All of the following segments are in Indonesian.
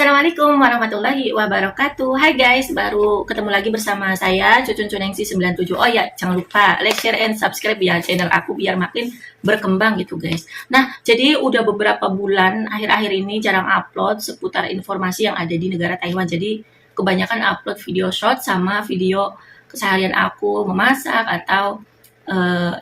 Assalamualaikum warahmatullahi wabarakatuh. Hai guys, baru ketemu lagi bersama saya Cucun Cunengsi 97. Oh ya, jangan lupa like, share, and subscribe ya channel aku biar makin berkembang gitu guys. Nah, jadi udah beberapa bulan akhir-akhir ini jarang upload seputar informasi yang ada di negara Taiwan. Jadi kebanyakan upload video short sama video keseharian aku memasak atau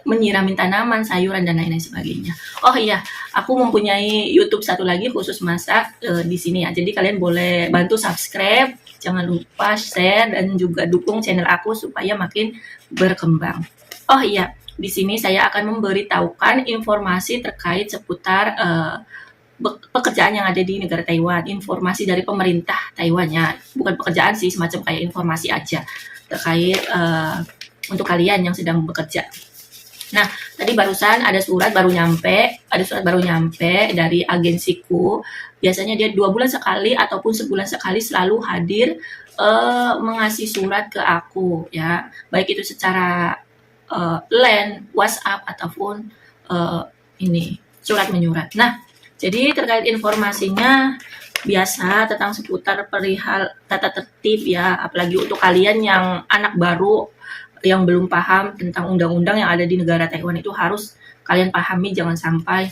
menyiramin tanaman, sayuran, dan lain-lain sebagainya. Oh iya, aku mempunyai YouTube satu lagi khusus masak di sini ya. Jadi kalian boleh bantu subscribe, jangan lupa share dan juga dukung channel aku supaya makin berkembang. Oh iya, di sini saya akan memberitahukan informasi terkait seputar pekerjaan yang ada di negara Taiwan, informasi dari pemerintah Taiwannya, bukan pekerjaan sih, semacam kayak informasi aja terkait untuk kalian yang sedang bekerja. Nah, tadi barusan ada surat baru nyampe dari agensiku. Biasanya dia 2 bulan sekali ataupun sebulan sekali selalu hadir mengasih surat ke aku ya, baik itu secara LAN, WhatsApp ataupun ini surat menyurat. Nah, jadi terkait informasinya biasa tentang seputar perihal tata tertib ya, apalagi untuk kalian yang anak baru yang belum paham tentang undang-undang yang ada di negara Taiwan, itu harus kalian pahami, jangan sampai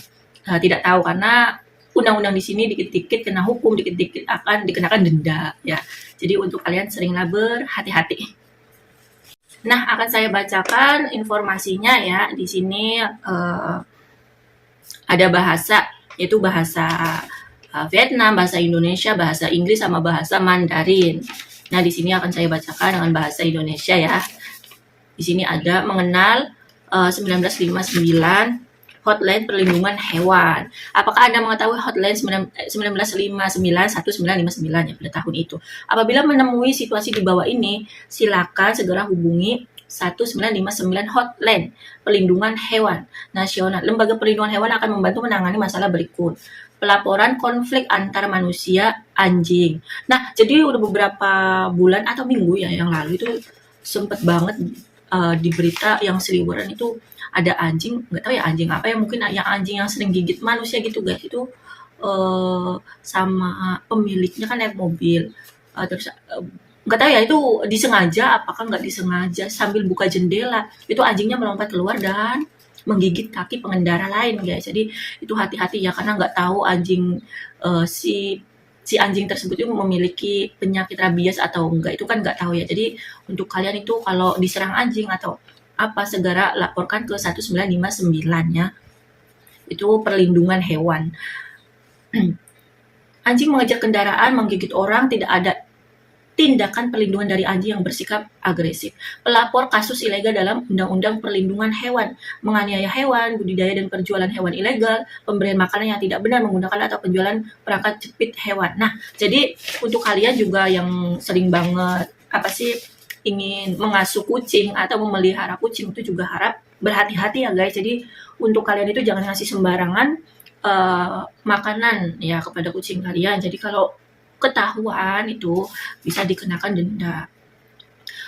tidak tahu, karena undang-undang di sini dikit-dikit kena hukum, dikit-dikit akan dikenakan denda ya. Jadi untuk kalian seringlah berhati-hati. Nah, akan saya bacakan informasinya ya. Di sini ada bahasa, yaitu bahasa Vietnam, bahasa Indonesia, bahasa Inggris, sama bahasa Mandarin. Nah, di sini akan saya bacakan dengan bahasa Indonesia ya. Di sini ada mengenal 1959 Hotline Perlindungan Hewan. Apakah Anda mengetahui Hotline 1959 ya pada tahun itu? Apabila menemui situasi di bawah ini, silakan segera hubungi 1959 Hotline Perlindungan Hewan Nasional. Lembaga Perlindungan Hewan akan membantu menangani masalah berikut. Pelaporan konflik antar manusia anjing. Nah, jadi udah beberapa bulan atau minggu ya yang lalu itu sempet banget di berita yang seliweran itu ada anjing, nggak tahu ya anjing apa ya, mungkin yang anjing yang sering gigit manusia gitu guys, itu sama pemiliknya kan naik mobil, terus nggak tahu ya itu disengaja apakah nggak disengaja, sambil buka jendela itu anjingnya melompat keluar dan menggigit kaki pengendara lain guys. Jadi itu hati-hati ya, karena nggak tahu anjing si anjing tersebut itu memiliki penyakit rabies atau enggak, itu kan nggak tahu ya. Jadi untuk kalian itu kalau diserang anjing atau apa, segera laporkan ke 1959 ya. Itu perlindungan hewan. Anjing mengejar kendaraan, menggigit orang, tidak ada tindakan perlindungan dari anjing yang bersikap agresif. Pelapor kasus ilegal dalam Undang-Undang Perlindungan Hewan, menganiaya hewan, budidaya dan penjualan hewan ilegal, pemberian makanan yang tidak benar menggunakan atau penjualan perangkat jepit hewan. Nah, jadi untuk kalian juga yang sering banget ingin mengasuh kucing atau memelihara kucing, itu juga harap berhati-hati ya guys. Jadi untuk kalian itu jangan ngasih sembarangan makanan ya kepada kucing kalian. Jadi kalau ketahuan itu bisa dikenakan denda.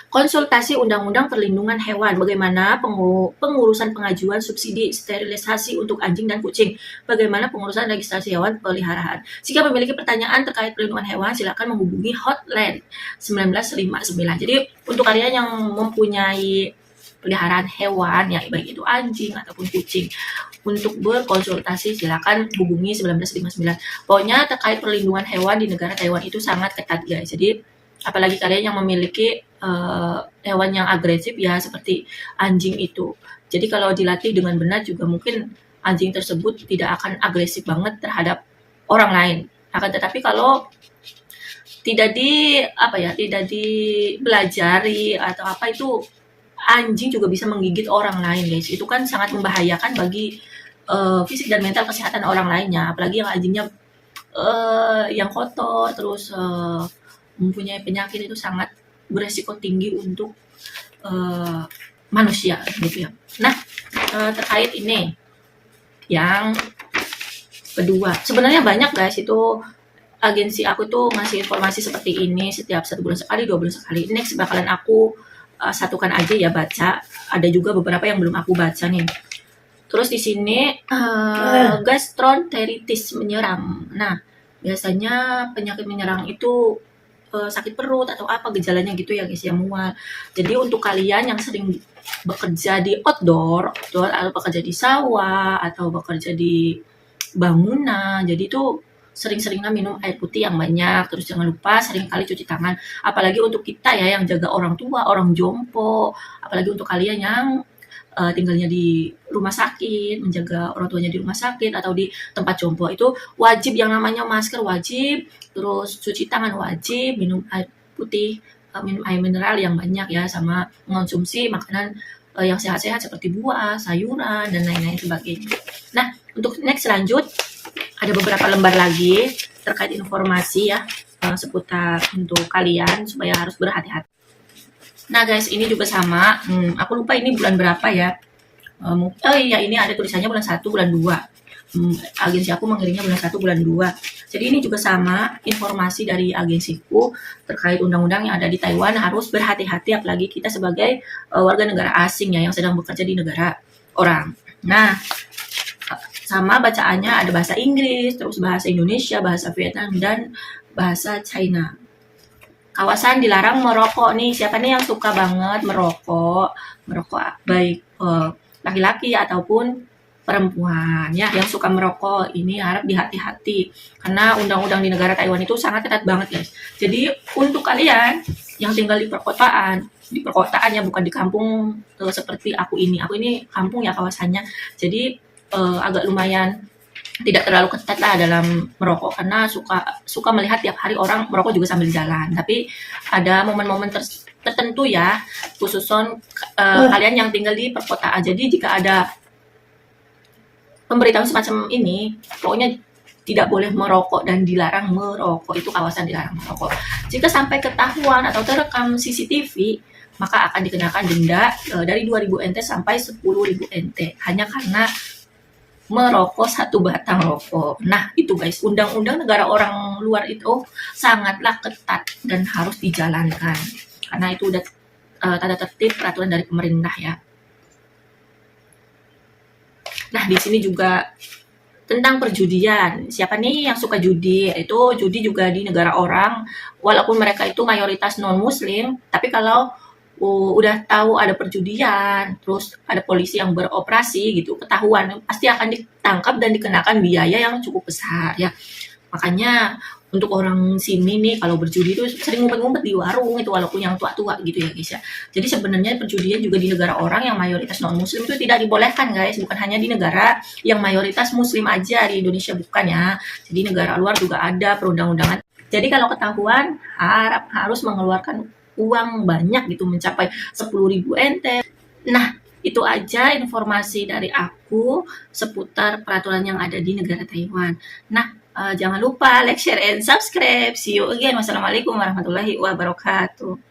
Konsultasi Undang-Undang Perlindungan Hewan, bagaimana pengurusan pengajuan subsidi sterilisasi untuk anjing dan kucing, bagaimana pengurusan registrasi hewan peliharaan. Jika memiliki pertanyaan terkait perlindungan hewan, silakan menghubungi hotline 1959. Jadi untuk kalian yang mempunyai peliharaan hewan ya, baik itu anjing ataupun kucing, untuk berkonsultasi silakan hubungi 1959. Pokoknya terkait perlindungan hewan di negara Taiwan itu sangat ketat guys. Jadi apalagi kalian yang memiliki hewan yang agresif ya seperti anjing itu. Jadi kalau dilatih dengan benar juga mungkin anjing tersebut tidak akan agresif banget terhadap orang lain. Akan tetapi kalau tidak dipelajari atau apa, itu anjing juga bisa menggigit orang lain guys. Itu kan sangat membahayakan bagi fisik dan mental kesehatan orang lainnya, apalagi yang anjingnya yang kotor terus mempunyai penyakit, itu sangat beresiko tinggi untuk manusia gitu ya. Nah, terkait ini yang kedua, sebenarnya banyak guys, itu agensi aku tuh ngasih informasi seperti ini setiap 1 bulan sekali, 2 bulan sekali. Next bakalan aku satukan aja ya baca. Ada juga beberapa yang belum aku baca nih. Terus di sini gastroenteritis menyerang. Nah, biasanya penyakit menyerang itu sakit perut atau apa gejalanya gitu ya guys, ya mual. Jadi untuk kalian yang sering bekerja di outdoor atau bekerja di sawah atau bekerja di bangunan, jadi itu sering-seringlah minum air putih yang banyak, terus jangan lupa sering kali cuci tangan. Apalagi untuk kita ya yang jaga orang tua, orang jompo, apalagi untuk kalian yang tinggalnya di rumah sakit, menjaga orang tuanya di rumah sakit atau di tempat jompo, itu wajib yang namanya masker wajib, terus cuci tangan wajib, minum air putih, minum air mineral yang banyak ya, sama mengonsumsi makanan yang sehat-sehat seperti buah, sayuran, dan lain-lain sebagainya. Nah, untuk next lanjut, ada beberapa lembar lagi terkait informasi ya seputar untuk kalian supaya harus berhati-hati. Nah guys, ini juga sama. Aku lupa ini bulan berapa ya. Oh iya, ini ada tulisannya bulan 1, bulan 2. Agensi aku mengirimnya bulan 1, bulan 2. Jadi ini juga sama, informasi dari agensiku terkait undang-undang yang ada di Taiwan, harus berhati-hati apalagi kita sebagai warga negara asing ya yang sedang bekerja di negara orang. Nah, sama bacaannya ada bahasa Inggris, terus bahasa Indonesia, bahasa Vietnam, dan bahasa China. Kawasan dilarang merokok nih. Siapa nih yang suka banget merokok baik laki-laki ataupun perempuan ya yang suka merokok, ini harap dihati-hati karena undang-undang di negara Taiwan itu sangat ketat banget guys. Jadi untuk kalian yang tinggal di perkotaan ya, bukan di kampung seperti aku ini kampung ya kawasannya. Jadi agak lumayan tidak terlalu ketat lah dalam merokok karena suka melihat tiap hari orang merokok juga sambil jalan. Tapi ada momen-momen tertentu ya, khususon kalian yang tinggal di perkotaan. Jadi jika ada pemberitahuan semacam ini, pokoknya tidak boleh merokok dan dilarang merokok, itu kawasan dilarang merokok. Jika sampai ketahuan atau terekam CCTV, maka akan dikenakan denda dari 2.000 NT sampai 10.000 NT hanya karena merokok satu batang rokok. Nah, itu guys, undang-undang negara orang luar itu sangatlah ketat dan harus dijalankan. Karena itu udah tanda tertib peraturan dari pemerintah ya. Nah, di sini juga tentang perjudian. Siapa nih yang suka judi? Itu judi juga di negara orang, walaupun mereka itu mayoritas non-muslim, tapi kalau udah tahu ada perjudian, terus ada polisi yang beroperasi gitu, ketahuan, pasti akan ditangkap dan dikenakan biaya yang cukup besar ya. Makanya untuk orang sini nih kalau berjudi itu sering ngumpet-ngumpet di warung itu, walaupun yang tua-tua gitu ya guys ya. Jadi sebenarnya perjudian juga di negara orang yang mayoritas non muslim itu tidak dibolehkan guys, bukan hanya di negara yang mayoritas muslim aja, di Indonesia bukan ya. Jadi negara luar juga ada perundang-undangan. Jadi kalau ketahuan harus mengeluarkan uang banyak gitu, mencapai 10.000 NT. Nah, itu aja informasi dari aku seputar peraturan yang ada di negara Taiwan. Nah, jangan lupa like, share, and subscribe. See you again. Wassalamualaikum warahmatullahi wabarakatuh.